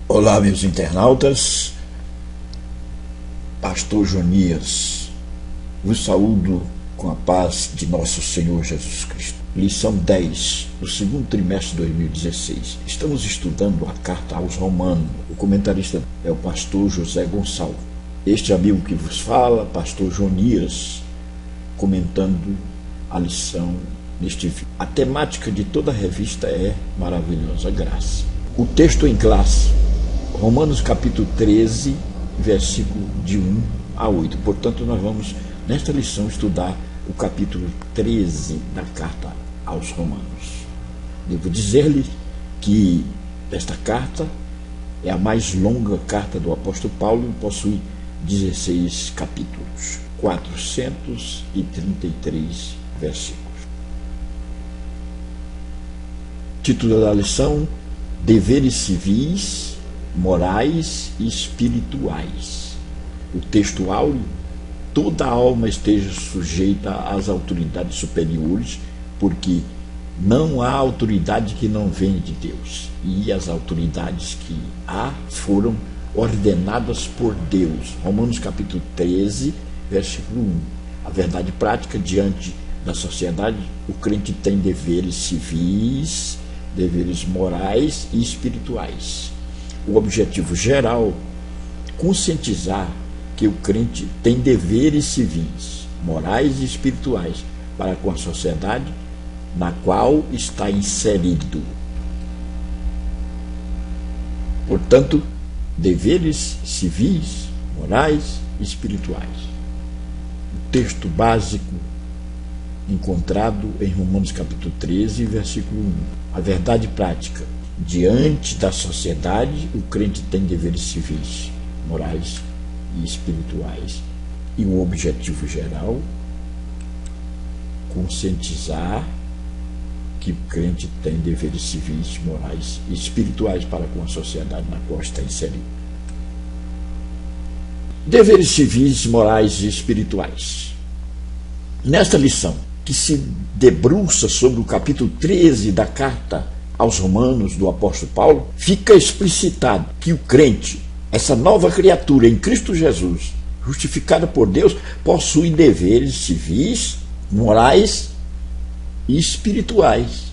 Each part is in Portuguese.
Olá, meus internautas, Pastor Jonias, vos saúdo com a paz de nosso Senhor Jesus Cristo. Lição 10, do segundo trimestre de 2016. Estamos estudando a carta aos Romanos. O comentarista é o pastor José Gonçalves. Este amigo que vos fala, pastor Jonias, comentando a lição neste vídeo. A temática de toda a revista é maravilhosa graça. O texto em classe, Romanos capítulo 13, versículo de 1 a 8. Portanto, nós vamos, nesta lição, estudar o capítulo 13 da carta aos Romanos. Devo dizer-lhe que esta carta é a mais longa carta do apóstolo Paulo e possui 16 capítulos, 433 versículos. Título da lição: Deveres civis, morais e espirituais. O texto áureo: toda alma esteja sujeita às autoridades superiores, porque não há autoridade que não venha de Deus, e as autoridades que há foram ordenadas por Deus. Romanos capítulo 13, versículo 1. A verdade prática: diante da sociedade, o crente tem deveres civis, deveres morais e espirituais. O objetivo geral: conscientizar que o crente tem deveres civis, morais e espirituais para com a sociedade na qual está inserido. Portanto, deveres civis, morais e espirituais. O texto básico encontrado em Romanos capítulo 13, versículo 1. A verdade prática: diante da sociedade, o crente tem deveres civis, morais e espirituais. E o objetivo geral: conscientizar que o crente tem deveres civis, morais e espirituais para com a sociedade na qual está inserido. Deveres civis, morais e espirituais. Nesta lição, que se debruça sobre o capítulo 13 da carta aos Romanos do apóstolo Paulo, fica explicitado que o crente, essa nova criatura em Cristo Jesus, justificada por Deus, possui deveres civis, morais e espirituais.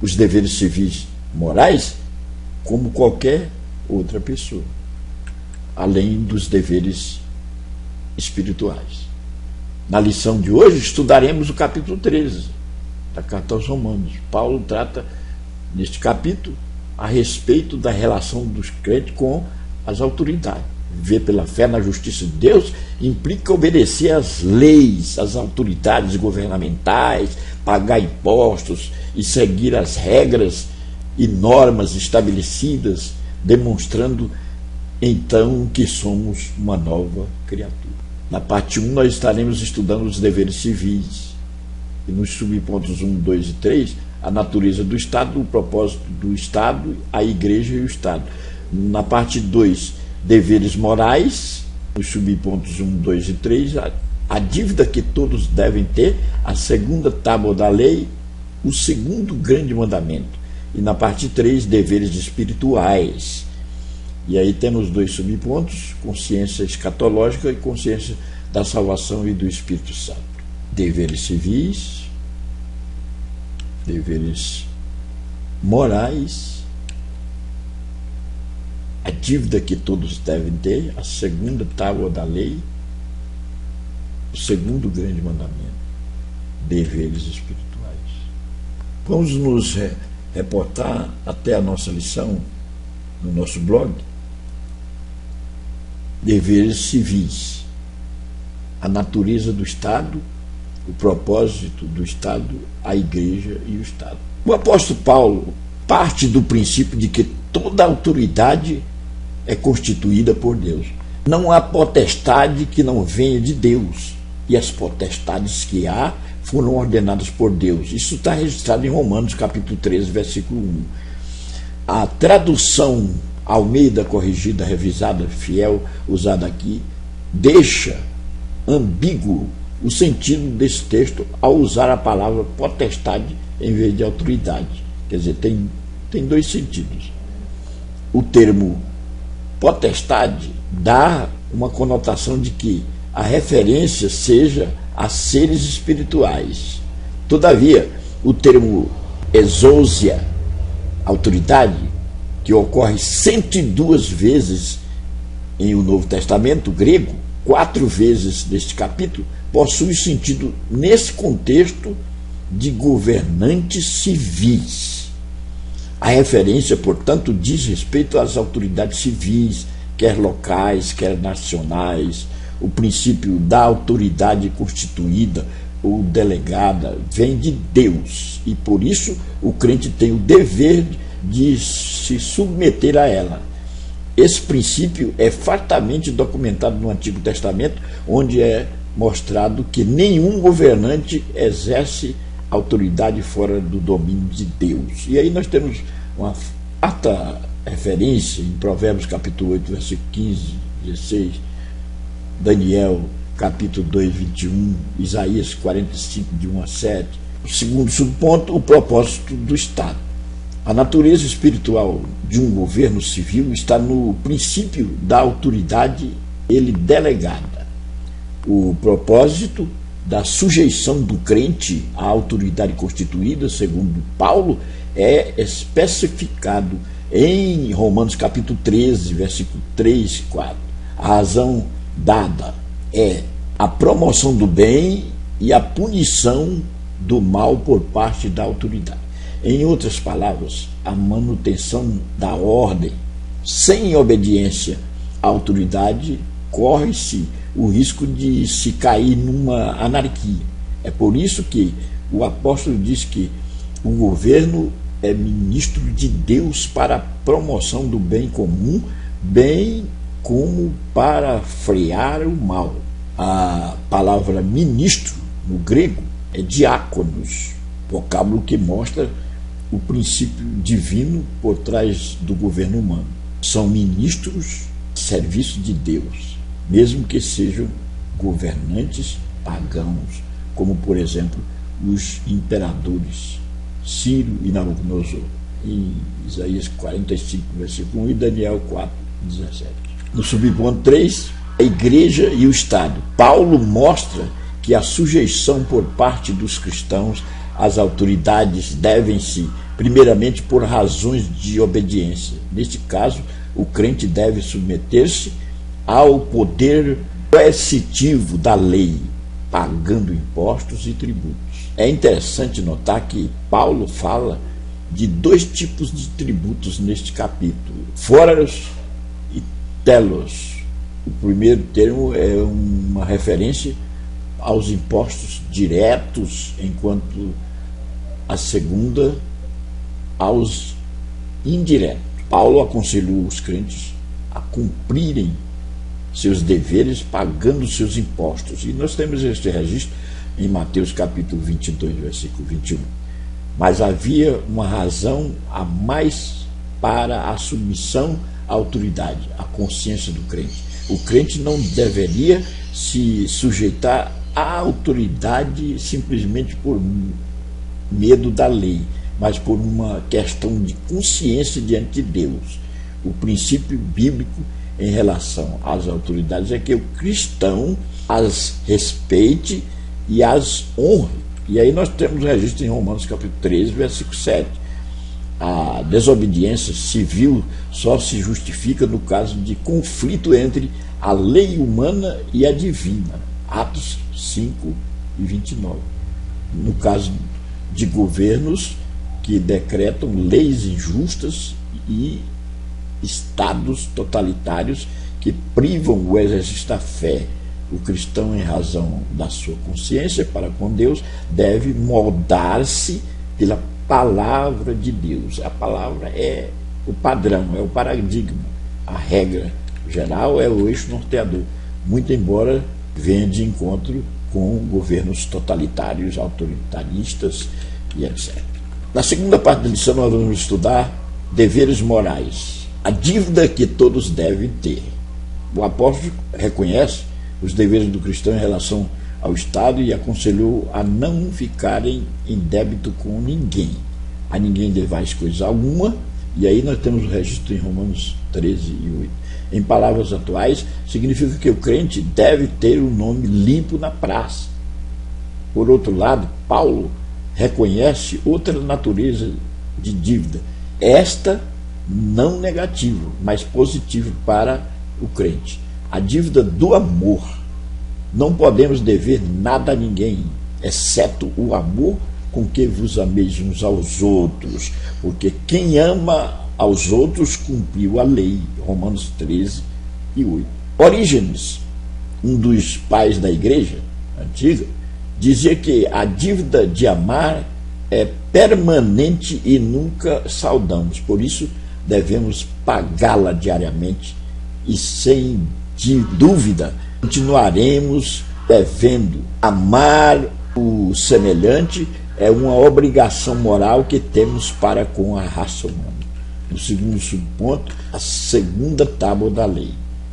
Os deveres civis, morais, como qualquer outra pessoa, além dos deveres espirituais. Na lição de hoje estudaremos o capítulo 13 da carta aos Romanos. Paulo trata neste capítulo a respeito da relação dos crentes com as autoridades. Viver pela fé na justiça de Deus implica obedecer às leis, às autoridades governamentais, pagar impostos e seguir as regras e normas estabelecidas, demonstrando então que somos uma nova criatura. Na parte 1 nós estaremos estudando os deveres civis, e nos subpontos 1, 2 e 3, a natureza do Estado, o propósito do Estado, a Igreja e o Estado. Na parte 2, deveres morais, nos subpontos 1, 2 e 3, a dívida que todos devem ter, a segunda tábua da lei, o segundo grande mandamento. E na parte 3, deveres espirituais. E aí temos dois subpontos: consciência escatológica e consciência da salvação e do Espírito Santo. Deveres civis, deveres morais, a dívida que todos devem ter, a segunda tábua da lei, o segundo grande mandamento, deveres espirituais. Vamos nos reportar até a nossa lição no nosso blog. Deveres civis: a natureza do Estado, o propósito do Estado, a Igreja e o Estado. O apóstolo Paulo parte do princípio de que toda autoridade é constituída por Deus. Não há potestade que não venha de Deus, e as potestades que há foram ordenadas por Deus. Isso está registrado em Romanos capítulo 13, versículo 1. A tradução Almeida corrigida, revisada, fiel, usada aqui, deixa ambíguo o sentido desse texto ao usar a palavra potestade em vez de autoridade. Quer dizer, tem dois sentidos. o termo potestade dá uma conotação de que a referência seja a seres espirituais. Todavia, o termo exousia, autoridade, que ocorre 102 vezes em o Novo Testamento grego, 4 vezes neste capítulo, possui sentido nesse contexto de governantes civis. A referência, portanto, diz respeito às autoridades civis, quer locais, quer nacionais. O princípio da autoridade constituída ou delegada vem de Deus, e por isso o crente tem o dever de se submeter a ela. Esse princípio é fartamente documentado no Antigo Testamento, onde é mostrado que nenhum governante exerce autoridade fora do domínio de Deus. E aí nós temos uma farta referência em Provérbios capítulo 8, versículo 15, 16, Daniel capítulo 2, 21, Isaías 45, de 1 a 7. O segundo subponto, o propósito do Estado. A natureza espiritual de um governo civil está no princípio da autoridade ele delegada. O propósito da sujeição do crente à autoridade constituída, segundo Paulo, é especificado em Romanos capítulo 13, versículo 3 e 4. A razão dada é a promoção do bem e a punição do mal por parte da autoridade. Em outras palavras, a manutenção da ordem. Sem obediência à autoridade, corre-se o risco de se cair numa anarquia. É por isso que o apóstolo diz que o governo é ministro de Deus para a promoção do bem comum, bem como para frear o mal. A palavra ministro, no grego, é diáconos, vocábulo que mostra o princípio divino por trás do governo humano. São ministros de serviço de Deus, mesmo que sejam governantes pagãos, como, por exemplo, os imperadores Ciro e Nabucodonosor, em Isaías 45, versículo 1 e Daniel 4, 17. No subponto 3, a igreja e o Estado. Paulo mostra que a sujeição por parte dos cristãos às autoridades devem-se, primeiramente, por razões de obediência. Neste caso, o crente deve submeter-se ao poder coercitivo da lei, pagando impostos e tributos. É interessante notar que Paulo fala de 2 tipos de tributos neste capítulo: foros e telos. O primeiro termo é uma referência aos impostos diretos, enquanto a segunda aos indiretos. Paulo aconselhou os crentes a cumprirem seus deveres pagando seus impostos. E nós temos este registro em Mateus capítulo 22, versículo 21. Mas havia uma razão a mais para a submissão à autoridade, a consciência do crente. O crente não deveria se sujeitar à autoridade simplesmente por medo da lei, mas por uma questão de consciência diante de Deus. O princípio bíblico em relação às autoridades é que o cristão as respeite e as honre. E aí nós temos o registro em Romanos capítulo 13, versículo 7. A desobediência civil só se justifica no caso de conflito entre a lei humana e a divina. Atos 5 e 29. No caso de governos que decretam leis injustas e estados totalitários que privam o exercício da fé. O cristão, em razão da sua consciência para com Deus, deve moldar-se pela palavra de Deus. A palavra é o padrão, é o paradigma. A regra geral é o eixo norteador, muito embora venha de encontro com governos totalitários, autoritaristas e etc. Na segunda parte da lição nós vamos estudar deveres morais, a dívida que todos devem ter. O apóstolo reconhece os deveres do cristão em relação ao Estado e aconselhou a não ficarem em débito com ninguém, a ninguém devais coisa alguma, E aí nós temos o registro em Romanos 13 e 8. Em palavras atuais, significa que o crente deve ter o nome limpo na praça. Por outro lado, Paulo reconhece outra natureza de dívida. Esta não negativa, mas positiva para o crente. A dívida do amor. Não podemos dever nada a ninguém, exceto o amor com que vos ameis uns aos outros, porque quem ama aos outros cumpriu a lei. Romanos 13 e 8. Orígenes, um dos pais da igreja antiga, dizia que a dívida de amar é permanente e nunca saldamos. Por isso, devemos pagá-la diariamente e, sem dúvida, continuaremos devendo. Amar o semelhante é uma obrigação moral que temos para com a raça humana. No segundo subponto, a segunda tábua da lei.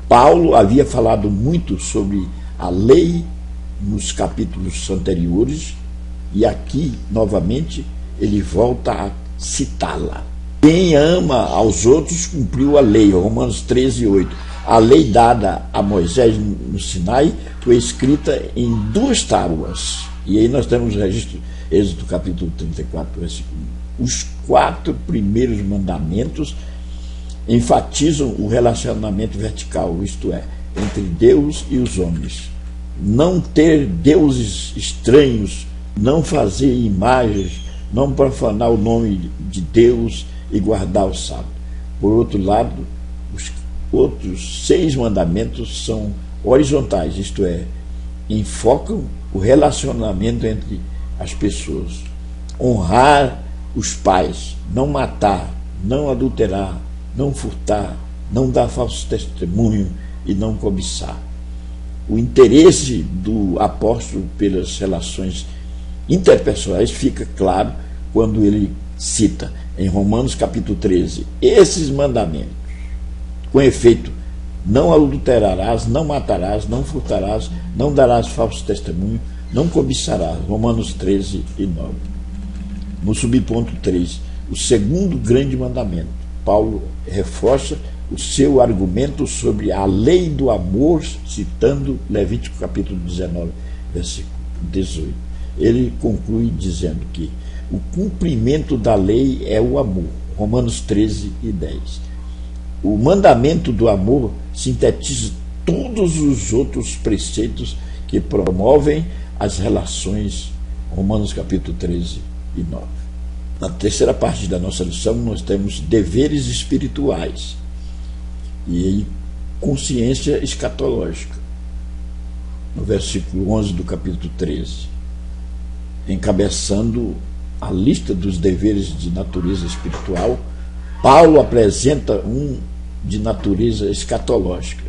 Paulo havia falado muito sobre a lei nos capítulos anteriores e aqui, novamente, ele volta a citá-la. Quem ama aos outros cumpriu a lei. Romanos 13, 8. A lei dada a Moisés no Sinai foi escrita em 2 tábuas. E aí nós temos o registro, Êxodo capítulo 34, versículo 1. Os 4 primeiros mandamentos enfatizam o relacionamento vertical, isto é, entre Deus e os homens. Não ter deuses estranhos, não fazer imagens, não profanar o nome de Deus e guardar o sábado. Por outro lado, os outros 6 mandamentos são horizontais, isto é, enfocam o relacionamento entre as pessoas. Honrar os pais, não matar, não adulterar, não furtar, não dar falso testemunho e não cobiçar. O interesse do apóstolo pelas relações interpessoais fica claro quando ele cita em Romanos capítulo 13 esses mandamentos. Com efeito, não adulterarás, não matarás, não furtarás, não darás falso testemunho, não cobiçarás. Romanos 13 e 9. No subponto 3, o segundo grande mandamento, Paulo reforça o seu argumento sobre a lei do amor, citando Levítico capítulo 19, versículo 18. Ele conclui dizendo que o cumprimento da lei é o amor. Romanos 13 e 10. O mandamento do amor sintetiza todos os outros preceitos que promovem as relações. Romanos capítulo 13 e 9. Na terceira parte da nossa lição, nós temos deveres espirituais e consciência escatológica. No versículo 11 do capítulo 13, encabeçando a lista dos deveres de natureza espiritual, Paulo apresenta um de natureza escatológica.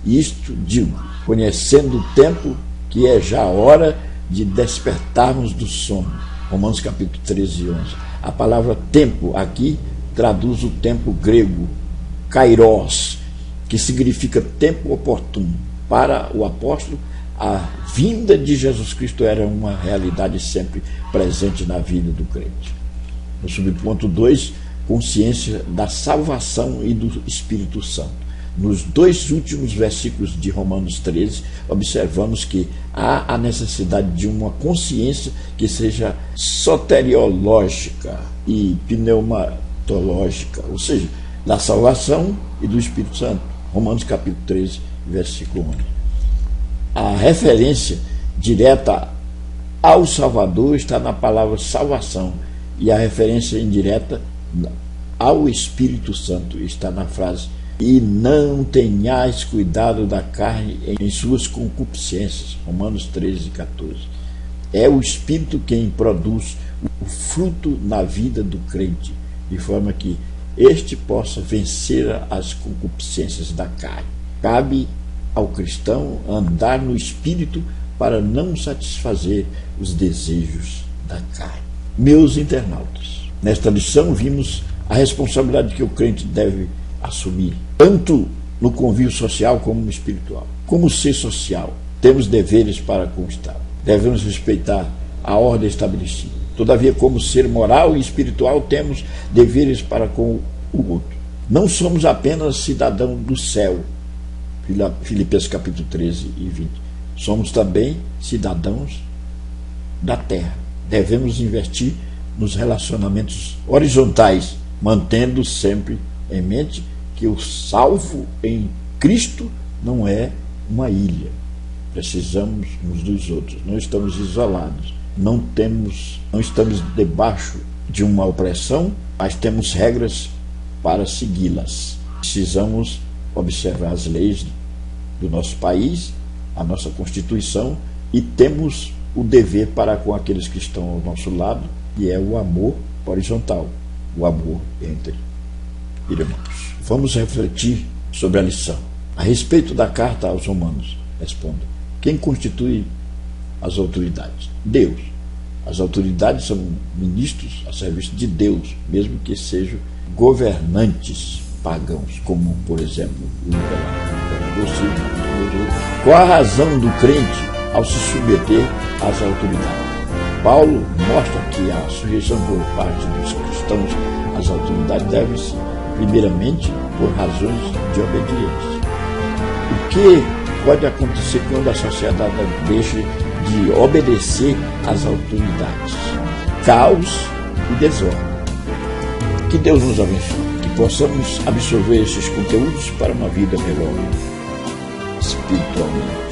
Isto digo, conhecendo o tempo que é já hora de despertarmos do sono. Romanos capítulo 13 e 11. A palavra tempo aqui traduz o tempo grego, kairos, que significa tempo oportuno. Para o apóstolo, a vinda de Jesus Cristo era uma realidade sempre presente na vida do crente. No subponto 2, consciência da salvação e do Espírito Santo. Nos 2 últimos versículos de Romanos 13, observamos que há a necessidade de uma consciência que seja soteriológica e pneumatológica, ou seja, da salvação e do Espírito Santo. Romanos capítulo 13, versículo 11. A referência direta ao Salvador está na palavra salvação, e a referência indireta ao Espírito Santo está na frase: e não tenhais cuidado da carne em suas concupiscências. Romanos 13, 14. É o Espírito quem produz o fruto na vida do crente, de forma que este possa vencer as concupiscências da carne. Cabe ao cristão andar no Espírito para não satisfazer os desejos da carne. Meus internautas, nesta lição vimos a responsabilidade que o crente deve assumir, tanto no convívio social como no espiritual. Como ser social, temos deveres para com o Estado. Devemos respeitar a ordem estabelecida. Todavia, como ser moral e espiritual, temos deveres para com o outro. Não somos apenas cidadãos do céu, Filipenses capítulo 13 e 20. Somos também cidadãos da terra. Devemos investir nos relacionamentos horizontais, mantendo sempre em mente que o salvo em Cristo não é uma ilha. Precisamos uns dos outros, não estamos isolados, não estamos debaixo de uma opressão, mas temos regras para segui-las. Precisamos observar as leis do nosso país, a nossa Constituição, e temos o dever para com aqueles que estão ao nosso lado, e é o amor horizontal, o amor entre irmãos. Vamos refletir sobre a lição. A respeito da carta aos Romanos, respondo: quem constitui as autoridades? Deus. As autoridades são ministros a serviço de Deus, mesmo que sejam governantes pagãos, como, por exemplo, o imperador Ciro. Qual a razão do crente ao se submeter às autoridades? Paulo mostra que a sujeição por parte dos cristãos às autoridades deve-se, primeiramente, por razões de obediência. O que pode acontecer quando a sociedade deixa de obedecer às autoridades? Caos e desordem. Que Deus nos abençoe, que possamos absorver esses conteúdos para uma vida melhor espiritualmente.